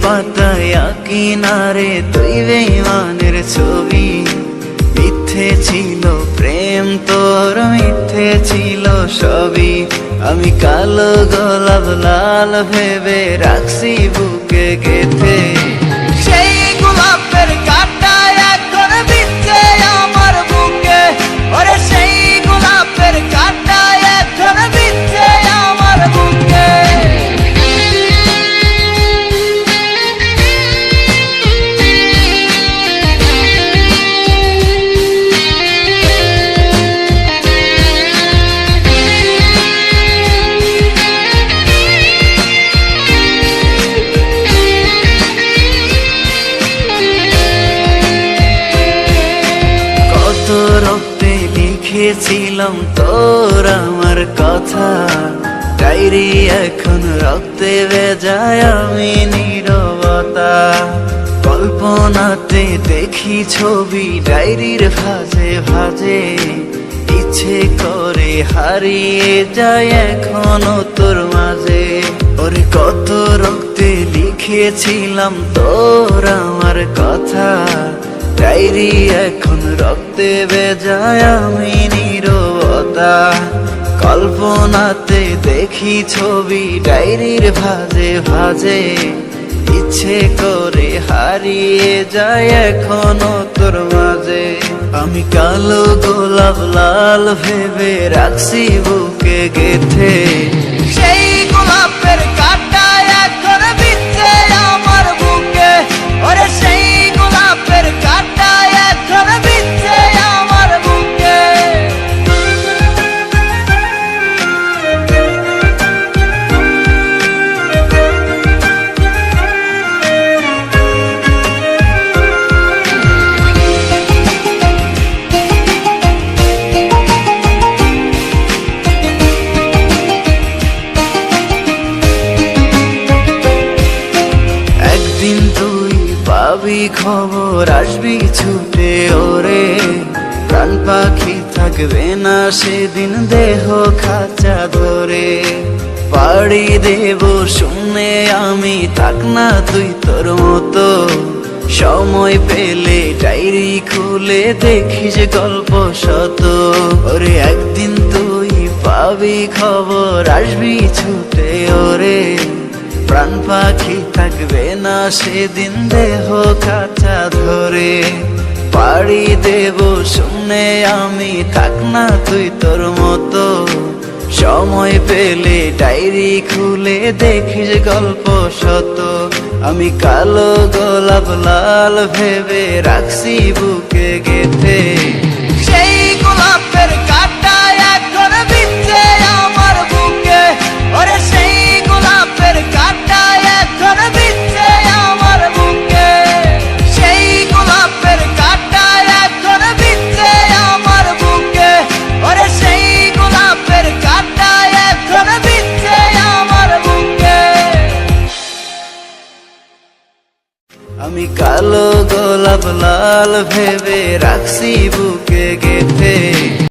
পাতায় কিনারে তুই বেঈমানের ছবি। মিথ্যে ছিল প্রেম তোর, মিথ্যে ছিল সবই। আমি কালো গোলাপ লাল ভেবে রাখছি বুকে গেথে। সেই গোলাপের কাঁটা এখন বিচ্ছে আমার বুকে, ওরে সেই গোলাপের কাঁটা এখন বিচ্ছে আমার বুকে। রক্তে লিখেছিলাম তোর আমার কথা, ডায়েরি এখন রক্তে ভেজায় আমি নীরবতা। কল্পনাতে দেখি ছবি ডায়েরির ভাঁজে ভাঁজে, ইচ্ছে করে হারিয়ে যায় এখনো তোর মাঝে। ওরে কত রক্তে লিখেছিলাম তোর আমার কথা, ডায়েরি এখন রক্তে ভেজায় আমি নীরবতা। কল্পনাতে দেখি ছবি ডায়েরির ভাঁজে ভাঁজে, ইচ্ছে করে হারিয়ে যায় এখনো তোর মাঝে। আমি কালো গোলাপ লাল ভেবে রাখছি বুকে গেথে। সেই গোলাপের কাঁটা এখন বিচ্ছে আমার বুকে, ওরে সেই গোলাপের কাঁটা এখন বিচ্ছে আমার বুকে। একদিন তুই পাবি খবর, আসবি ছুটে ওরে। প্রাণ পাখি থাকবে না সেদিন দেহ খাঁচা ধরে। পাড়ি দেব শুনে আমি, থাক না তুই তোর মতো। সময় পেলে ডায়েরি খুলে দেখিস গল্প শত। ওরে একদিন তুই পাবি খবর, আসবি ছুটে ওরে। প্রাণ পাখি থাকবে না সেদিন দেহ খাঁচা ধরে। পাড়ি দেব শুনে আমি, থাক না তুই তোর মতো। সময় পেলে ডায়েরি খুলে দেখিস গল্প শত। আমি কালো গোলাপ লাল ভেবে রাখছি বুকে গেথে। সেই গোলাপের কাঁটা এখন বিচ্ছে আমার বুকে, ওরে সেই গোলাপের কাঁটা এখন বিচ্ছে আমার বুকে। সেই গোলাপের কাঁটা এখন বিচ্ছে আমার বুকে, ওরে সেই গোলাপের কাঁটা এখন বিচ্ছে আমার বুকে। আমি কালো গোলাপ লাল ভেবে রাখছি বুকে গেথে।